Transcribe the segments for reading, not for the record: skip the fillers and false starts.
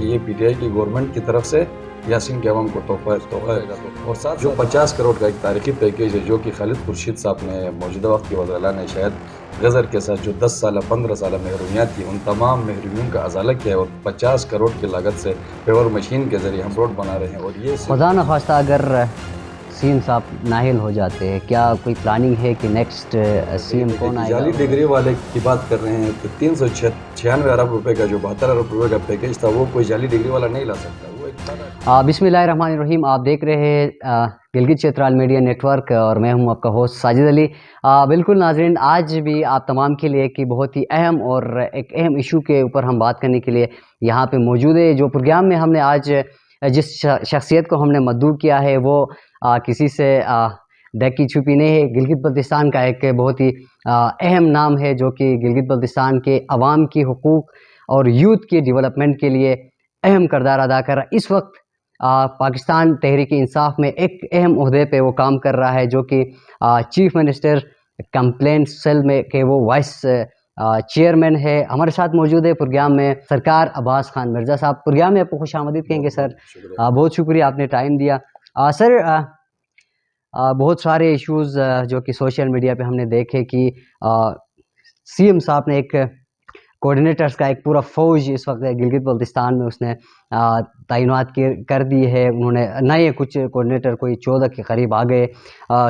کہ یہ P T I کی گورنمنٹ کی طرف سے یاسین کے عوام کو تحفہ ہے، اور ساتھ جو 50 کروڑ کا ایک تاریخی پیکیج ہے جو کہ خالد خورشید صاحب نے موجودہ وقت کے وزیر اعلیٰ نے شاید غزر کے ساتھ جو 10 سالہ 15 سالہ محرومیات تھی ان تمام محرومیوں کا ازالہ کیا ہے، اور 50 کروڑ کی لاگت سے پیور مشین کے ذریعے ہم روڈ بنا رہے ہیں۔ اور یہ خدا نخواستہ اگر سی ایم صاحب نااہل ہو جاتے ہیں، کیا کوئی پلاننگ ہے کہ نیکسٹ سی ایم کون آئے گا؟ جعلی ڈگری والے کی بات کر رہے ہیں تو 396 ارب روپے کا جو 72 ارب روپے کا پیکیج تھا وہ کوئی جعلی ڈگری والا نہیں لا سکتا۔ بسم اللہ الرحمن الرحیم، آپ دیکھ رہے ہیں Gilgit Chitral media network اور میں ہوں آپ کا ہوسٹ ساجد علی۔ بالکل ناظرین، آج بھی آپ تمام کے لیے کہ بہت ہی اہم اور ایک اہم ایشو کے اوپر ہم بات کرنے کے لیے یہاں پہ موجود ہے۔ جو پروگرام میں ہم نے آج جس شخصیت کو ہم نے مدعو کیا ہے وہ کسی سے ڈکی چھپی نہیں ہے، گلگت بلتستان کا ایک بہت ہی اہم نام ہے جو کہ گلگت بلتستان کے عوام کی حقوق اور یوتھ کے ڈیولپمنٹ کے لیے اہم کردار ادا کر رہا ہے۔ اس وقت پاکستان تحریک انصاف میں ایک اہم عہدے پہ وہ کام کر رہا ہے جو کہ چیف منسٹر کمپلینٹ سیل میں کہ وہ وائس چیئرمین ہے۔ ہمارے ساتھ موجود ہے پروگرام میں سرکار عباس خان مرزا صاحب۔ پروگرام میں آپ کو خوش آمدید کہیں گے سر، بہت شکریہ آپ نے ٹائم دیا۔ سر بہت سارے ایشوز جو کہ سوشل میڈیا پہ ہم نے دیکھے کہ سی ایم صاحب نے ایک کوآرڈینیٹرز کا ایک پورا فوج اس وقت گلگت بلتستان میں اس نے تعینات کر دی ہے۔ انہوں نے نئے کچھ کوآرڈینیٹر کوئی 14 کے قریب آ گئے،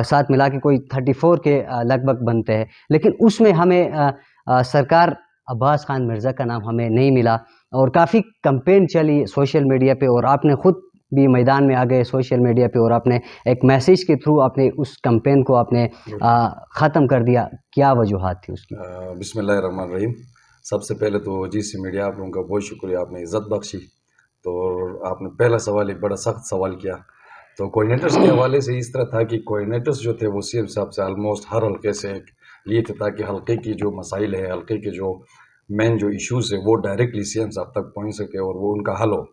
ساتھ ملا کے کوئی 34 کے لگ بھگ بنتے ہیں، لیکن اس میں ہمیں سرکار عباس خان مرزا کا نام ہمیں نہیں ملا، اور کافی کمپین چلی سوشل میڈیا پہ اور آپ نے خود بھی میدان میں آ گئے سوشل میڈیا پہ اور آپ نے ایک میسیج کے تھرو اپنے اس کمپین کو آپ نے ختم کر دیا۔ کیا وجوہات تھی اس کی؟ بسم اللہ الرحمن الرحیم۔ سب سے پہلے تو جی سی میڈیا آپ لوگوں کا بہت شکریہ، آپ نے عزت بخشی۔ تو آپ نے پہلا سوال ایک بڑا سخت سوال کیا، تو کوآرڈینیٹرز کے حوالے سے اس طرح تھا کہ کوآرڈینیٹرز جو تھے وہ سی ایم صاحب سے آلموسٹ ہر حلقے سے لیے تھے تاکہ حلقے کی جو مسائل ہے، حلقے کے جو مین جو ایشوز ہے وہ ڈائریکٹلی سی ایم صاحب تک پہنچ سکے اور وہ ان کا حل ہو۔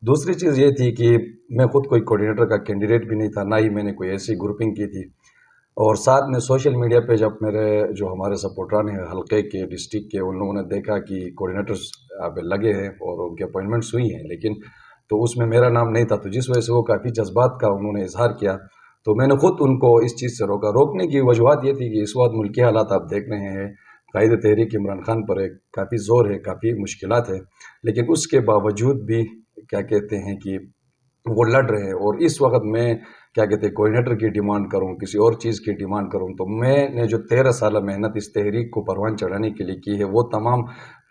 دوسری چیز یہ تھی کہ میں خود کوئی کوآرڈینیٹر کا کینڈیڈیٹ بھی نہیں تھا، نہ ہی میں نے کوئی ایسی گروپنگ کی تھی، اور ساتھ میں سوشل میڈیا پہ جب میرے جو ہمارے سپورٹران ہیں حلقے کے ڈسٹرکٹ کے، ان لوگوں نے دیکھا کہ کوآرڈینیٹرز اب لگے ہیں اور ان کے اپوائنٹمنٹس ہوئی ہیں، لیکن تو اس میں میرا نام نہیں تھا، تو جس وجہ سے وہ کافی جذبات کا انہوں نے اظہار کیا، تو میں نے خود ان کو اس چیز سے روکا۔ روکنے کی وجوہات یہ تھی کہ اس وقت ملکی حالات آپ دیکھ رہے ہیں، قائد تحریک عمران خان پر ایک کافی زور ہے، کافی مشکلات ہے، لیکن اس کے باوجود بھی کیا کہتے ہیں کہ وہ لڑ رہے ہیں، اور اس وقت میں کیا کہتے ہیں کوآرڈینیٹر کی ڈیمانڈ کروں، کسی اور چیز کی ڈیمانڈ کروں، تو میں نے جو 13 سالہ محنت اس تحریک کو پروان چڑھانے کے لیے کی ہے وہ تمام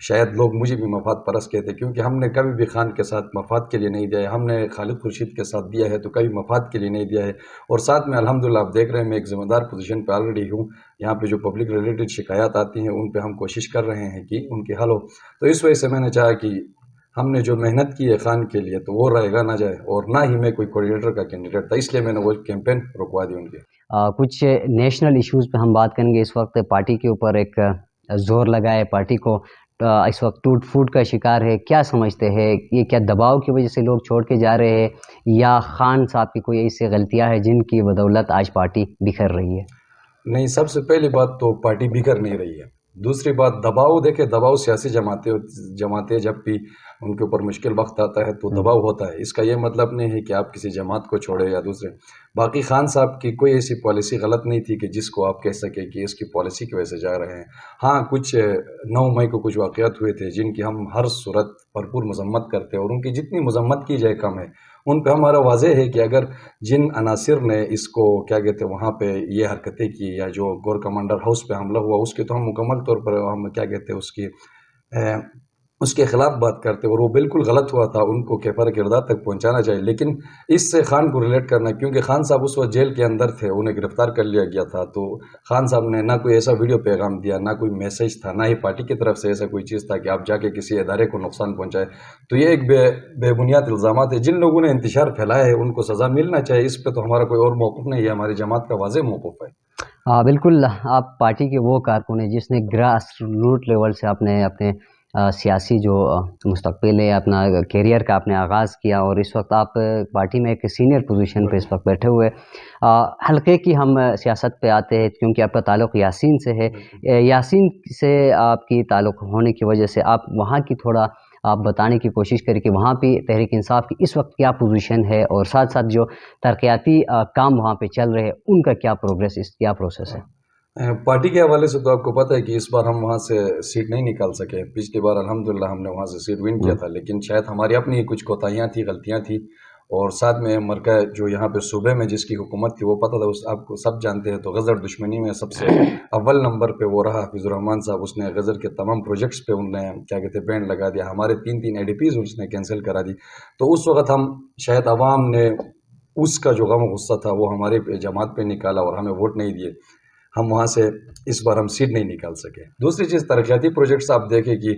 شاید لوگ مجھے بھی مفاد پرست کہتے ہیں، کیونکہ ہم نے کبھی بھی خان کے ساتھ مفاد کے لیے نہیں دیا ہے، ہم نے خالد خورشید کے ساتھ دیا ہے تو کبھی مفاد کے لیے نہیں دیا ہے، اور ساتھ میں الحمدللہ آپ دیکھ رہے ہیں میں ایک ذمہ دار پوزیشن پہ آلریڈی ہوں، یہاں پہ جو پبلک ریلیٹڈ شکایات آتی ہیں ان پہ ہم کوشش کر رہے ہیں کہ ان کی حل ہو، تو اس وجہ سے میں نے چاہا کہ ہم نے جو محنت کی ہے خان کے لیے تو وہ رائے گا نہ جائے، اور نہ ہی میں کوئی کوآرڈینیٹر کا کینڈیڈیٹ تھا، اس لیے میں نے وہ کیمپین رکوا دی ان کے۔ کچھ نیشنل ایشوز پہ ہم بات کریں گے۔ اس وقت پارٹی کے اوپر ایک زور لگا ہے، پارٹی کو اس وقت ٹوٹ پھوٹ کا شکار ہے، کیا سمجھتے ہیں یہ کیا دباؤ کی وجہ سے لوگ چھوڑ کے جا رہے ہیں یا خان صاحب کی کوئی ایسی غلطیاں ہیں جن کی بدولت آج پارٹی بکھر رہی ہے؟ نہیں، سب سے پہلی بات تو پارٹی بگڑ نہیں رہی ہے، دوسری بات دباؤ، دیکھیں دباؤ سیاسی جماعتیں جب بھی ان کے اوپر مشکل وقت آتا ہے تو دباؤ ہوتا ہے، اس کا یہ مطلب نہیں ہے کہ آپ کسی جماعت کو چھوڑے یا دوسرے۔ باقی خان صاحب کی کوئی ایسی پالیسی غلط نہیں تھی کہ جس کو آپ کہہ سکیں کہ اس کی پالیسی کی وجہ سے جا رہے ہیں۔ ہاں، کچھ 9 مئی کو کچھ واقعات ہوئے تھے جن کی ہم ہر صورت بھرپور مذمت کرتے ہیں، اور ان کی جتنی مذمت کی جائے کم ہے، ان پہ ہمارا واضح ہے کہ اگر جن عناصر نے اس کو کیا کہتے ہیں وہاں پہ یہ حرکتیں کی یا جو گور کمانڈر ہاؤس پہ حملہ ہوا اس کے تو ہم مکمل طور پر ہم کیا کہتے ہیں اس کے خلاف بات کرتے، اور وہ بالکل غلط ہوا تھا، ان کو کیفر کردار تک پہنچانا چاہیے، لیکن اس سے خان کو ریلیٹ کرنا، کیونکہ خان صاحب اس وقت جیل کے اندر تھے، انہیں گرفتار کر لیا گیا تھا، تو خان صاحب نے نہ کوئی ایسا ویڈیو پیغام دیا، نہ کوئی میسیج تھا، نہ ہی پارٹی کی طرف سے ایسا کوئی چیز تھا کہ آپ جا کے کسی ادارے کو نقصان پہنچائے، تو یہ ایک بے بنیاد الزامات ہے۔ جن لوگوں نے انتشار پھیلایا ہے ان کو سزا ملنا چاہیے، اس پہ تو ہمارا کوئی اور موقف نہیں ہے، ہماری جماعت کا واضح موقف ہے۔ بالکل، آپ پارٹی کے وہ کارکن ہیں جس نے گراس روٹ لیول سے آپ نے اپنے سیاسی جو مستقبل ہے، اپنا کیریئر کا آپ نے آغاز کیا، اور اس وقت آپ پارٹی میں ایک سینئر پوزیشن پہ اس وقت بیٹھے ہوئے۔ حلقے کی ہم سیاست پہ آتے ہیں کیونکہ آپ کا تعلق یاسین سے ہے، یاسین سے آپ کی تعلق ہونے کی وجہ سے آپ وہاں کی تھوڑا آپ بتانے کی کوشش کریں کہ وہاں پہ تحریک انصاف کی اس وقت کیا پوزیشن ہے، اور ساتھ ساتھ جو ترقیاتی کام وہاں پہ چل رہے ہیں ان کا کیا پروگریس، کیا پروسیس ہے؟ پارٹی کے حوالے سے تو آپ کو پتہ ہے کہ اس بار ہم وہاں سے سیٹ نہیں نکال سکے. پچھلی بار الحمدللہ ہم نے وہاں سے سیٹ ون کیا تھا، لیکن شاید ہماری اپنی کچھ کوتاہیاں تھیں، غلطیاں تھیں. اور ساتھ میں مرکہ جو یہاں پہ صوبے میں جس کی حکومت تھی وہ پتہ تھا، آپ کو سب جانتے ہیں. تو غزر دشمنی میں سب سے اول نمبر پہ وہ رہا حفیظ الرحمان صاحب. اس نے غزر کے تمام پروجیکٹس پہ انہوں نے کیا کہتے ہیں بینڈ لگا دیا. ہمارے 3 ADPs اس نے کینسل کرا دی. تو اس وقت ہم شاید عوام نے اس کا جو غم و غصہ تھا وہ ہمارے جماعت پہ نکالا اور ہمیں ووٹ نہیں دیے. ہم وہاں سے اس بار ہم سیٹ نہیں نکال سکے. دوسری چیز ترقیاتی پروجیکٹس آپ دیکھیں کہ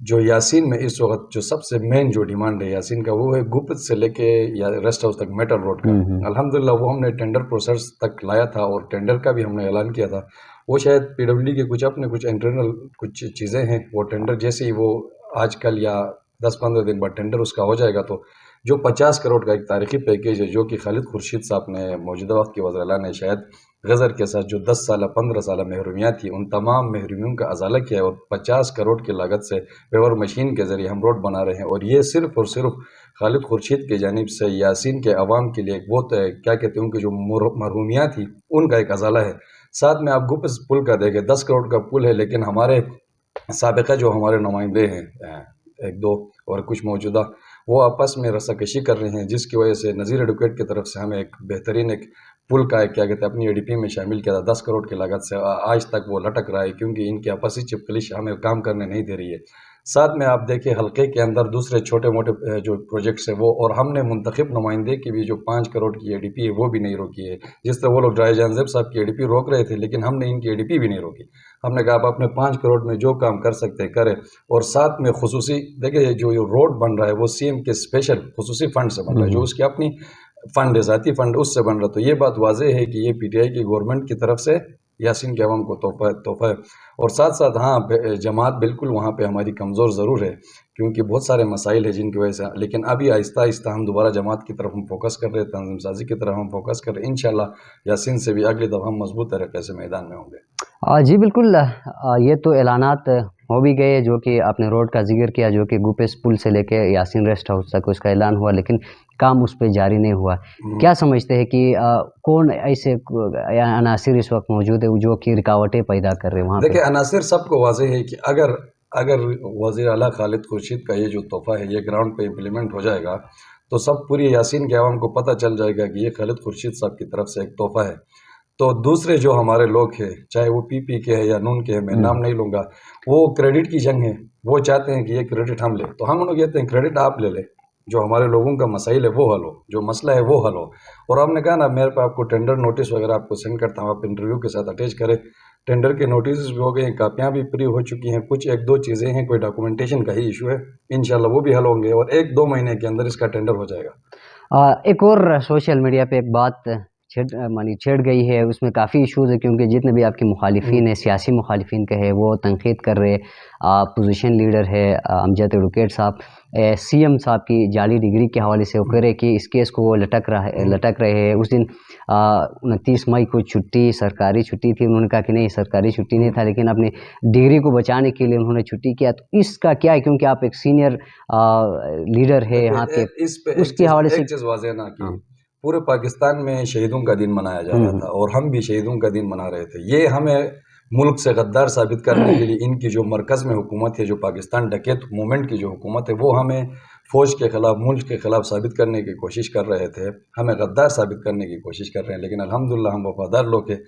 جو یاسین میں اس وقت جو سب سے مین جو ڈیمانڈ ہے یاسین کا وہ ہے گپت سے لے کے یا ریسٹ ہاؤس تک میٹل روڈ کا. الحمدللہ وہ ہم نے ٹینڈر پروسیس تک لایا تھا اور ٹینڈر کا بھی ہم نے اعلان کیا تھا. وہ شاید PWD کے کچھ اپنے کچھ انٹرنل کچھ چیزیں ہیں. وہ ٹینڈر جیسے ہی وہ آج کل یا 10-15 دن بعد ٹینڈر اس کا ہو جائے گا. تو جو 50 کروڑ کا ایک تاریخی پیکیج ہے جو کہ خالد خورشید صاحب نے موجودہ وقت کے وزیر اعلیٰ نے شاید غزر کے ساتھ جو 10 سالہ 15 سالہ محرومیات تھی ان تمام محرومیوں کا ازالہ کیا ہے. اور 50 کروڑ کی لاگت سے پیور مشین کے ذریعے ہم روڈ بنا رہے ہیں. اور یہ صرف اور صرف خالد خورشید کی جانب سے یاسین کے عوام کے لیے ایک بہت کیا کہتے ہیں ان کی جو محرومیات تھی ان کا ایک ازالہ ہے. ساتھ میں آپ گپس پل کا دیکھیں 10 کروڑ کا پل ہے، لیکن ہمارے سابقہ جو ہمارے نمائندے ہیں 1-2 اور کچھ موجودہ وہ آپس میں رسہ کشی کر رہے ہیں، جس کی وجہ سے نذیر ایڈوکیٹ کی طرف سے ہمیں ایک بہترین ایک پل کا کیا کہتے ہیں اپنی ADP میں شامل کیا تھا 10 کروڑ کی لاگت سے. آج تک وہ لٹک رہا ہے کیونکہ ان کی آپسی چپکلش ہمیں کام کرنے نہیں دے رہی ہے. ساتھ میں آپ دیکھیں حلقے کے اندر دوسرے چھوٹے موٹے جو پروجیکٹس ہیں وہ، اور ہم نے منتخب نمائندے کی بھی جو 5 کروڑ کی ADP ہے وہ بھی نہیں روکی ہے. جس طرح وہ لوگ ڈرائی جانزیب صاحب کی ADP روک رہے تھے، لیکن ہم نے ان کی ADP بھی نہیں روکی. ہم نے کہا آپ اپنے 5 کروڑ میں جو کام کر سکتے کریں. اور ساتھ میں خصوصی دیکھیں جو روڈ بن رہا ہے وہ CM کے اسپیشل خصوصی فنڈ سے بن رہا ہے، جو اس کی اپنی فنڈ ہے ذاتی فنڈ اس سے بن رہا. تو یہ بات واضح ہے کہ یہ PTI کی گورنمنٹ کی طرف سے یاسین کے عوام کو تحفہ ہے. اور ساتھ ساتھ ہاں جماعت بالکل وہاں پہ ہماری کمزور ضرور ہے کیونکہ بہت سارے مسائل ہیں جن کی وجہ سے، لیکن ابھی آہستہ آہستہ ہم دوبارہ جماعت کی طرف ہم فوکس کر رہے ہیں، تنظیم سازی کی طرف ہم فوکس کر رہے ہیں. انشاءاللہ یاسین سے بھی اگلی دفعہ ہم مضبوط طریقے سے میدان میں ہوں گے. جی بالکل، یہ تو اعلانات ہو بھی گئے جو کہ آپ نے روڈ کا ذکر کیا، جو کہ گوپیس پل سے لے کے یاسین ریسٹ ہاؤس تک اس کا اعلان ہوا، لیکن کام اس پہ جاری نہیں ہوا. کیا سمجھتے ہیں کہ کون ایسے عناصر اس وقت موجود ہے جو کہ رکاوٹیں پیدا کر رہے ہیں وہاں پہ؟ دیکھیں عناصر سب کو واضح ہے کہ اگر وزیر اعلیٰ خالد خورشید کا یہ جو تحفہ ہے یہ گراؤنڈ پہ امپلیمنٹ ہو جائے گا تو سب پوری یاسین کے عوام کو پتہ چل جائے گا کہ یہ خالد خورشید صاحب کی طرف سے ایک تحفہ ہے. تو دوسرے جو ہمارے لوگ ہیں چاہے وہ PP کے ہیں یا نون کے ہیں، میں نام نہیں لوں گا، وہ کریڈٹ کی جنگ ہے. وہ چاہتے ہیں کہ یہ کریڈٹ ہم لیں، تو ہم انہوں کہتے ہیں کریڈٹ آپ لے لیں، جو ہمارے لوگوں کا مسائل ہے وہ حل ہو، جو مسئلہ ہے وہ حل ہو. اور ہم نے کہا نا میرے پہ آپ کو ٹینڈر نوٹس وغیرہ آپ کو سینڈ کرتا ہوں، آپ انٹرویو کے ساتھ اٹیچ کریں. ٹینڈر کے نوٹسز بھی ہو گئے ہیں، کاپیاں بھی پری ہو چکی ہیں، کچھ 1-2 چیزیں ہیں، کوئی ڈاکومنٹیشن کا ہی ایشو ہے، انشاءاللہ وہ بھی حل ہوں گے اور 1-2 مہینے کے اندر اس کا ٹینڈر ہو جائے گا. ایک اور سوشل میڈیا پہ ایک بات چھیڑ گئی ہے، اس میں کافی ایشوز ہے کیونکہ جتنے بھی آپ کے مخالفین ہیں، سیاسی مخالفین کے ہیں، وہ تنقید کر رہے. پوزیشن لیڈر ہے امجد ایڈوکیٹ صاحب CM صاحب کی جعلی ڈگری کے حوالے سے وہ کہہ رہے کہ اس کیس کو وہ لٹک رہے ہیں. اس دن 29 مئی کو چھٹی سرکاری چھٹی تھی، انہوں نے کہا کہ نہیں سرکاری چھٹی نہیں تھا، لیکن اپنی ڈگری کو بچانے کے لیے انہوں نے چھٹی کیا. تو اس کا کیا ہے، کیونکہ آپ ایک سینئر لیڈر ہے یہاں کے، اس کے حوالے سے ایک چیز واضح نا کہ پورے پاکستان میں شہیدوں کا دن منایا جا رہا تھا اور ہم بھی شہیدوں کا دن منا رہے تھے. یہ ہمیں ملک سے غدار ثابت کرنے کے لیے ان کی جو مرکز میں حکومت ہے، جو پاکستان ڈکیت موومنٹ کی جو حکومت ہے، وہ ہمیں فوج کے خلاف ملک کے خلاف ثابت کرنے کی کوشش کر رہے تھے، ہمیں غدار ثابت کرنے کی کوشش کر رہے ہیں. لیکن الحمدللہ ہم وفادار لوگ ہیں.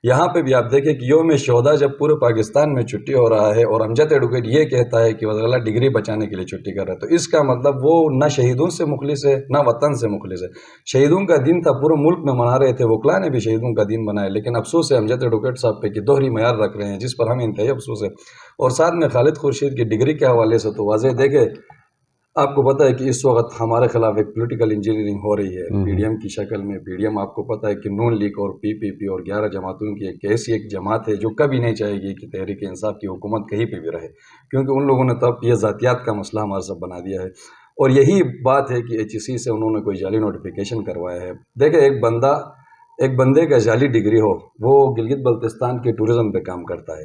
یہاں پہ بھی آپ دیکھیں کہ یوم شہداء جب پورے پاکستان میں چھٹی ہو رہا ہے اور امجد ایڈوکیٹ یہ کہتا ہے کہ وزیر اعلیٰ ڈگری بچانے کے لیے چھٹی کر رہا ہے، تو اس کا مطلب وہ نہ شہیدوں سے مخلص ہے نہ وطن سے مخلص ہے. شہیدوں کا دن تھا، پورے ملک میں منا رہے تھے، وکلا نے بھی شہیدوں کا دن منایا، لیکن افسوس ہے امجد ایڈوکیٹ صاحب پہ کہ دوہری معیار رکھ رہے ہیں، جس پر ہمیں انتہائی افسوس ہے. اور ساتھ میں خالد خورشید کی ڈگری کے حوالے سے تو واضح دیکھے آپ کو پتہ ہے کہ اس وقت ہمارے خلاف ایک پولیٹیکل انجینئرنگ ہو رہی ہے PDM کی شکل میں. PDM آپ کو پتہ ہے کہ نون لیگ اور PPP اور 11 جماعتوں کی ایک جماعت ہے جو کبھی نہیں چاہے گی کہ تحریک انصاف کی حکومت کہیں پہ بھی رہے، کیونکہ ان لوگوں نے تو اب یہ ذاتیات کا مسئلہ ہمارے سب بنا دیا ہے. اور یہی بات ہے کہ HEC سے انہوں نے کوئی جعلی نوٹیفیکیشن کروایا ہے. دیکھیں ایک بندے کا جعلی ڈگری ہو، وہ گلگت بلتستان کے ٹورزم پہ کام کرتا ہے،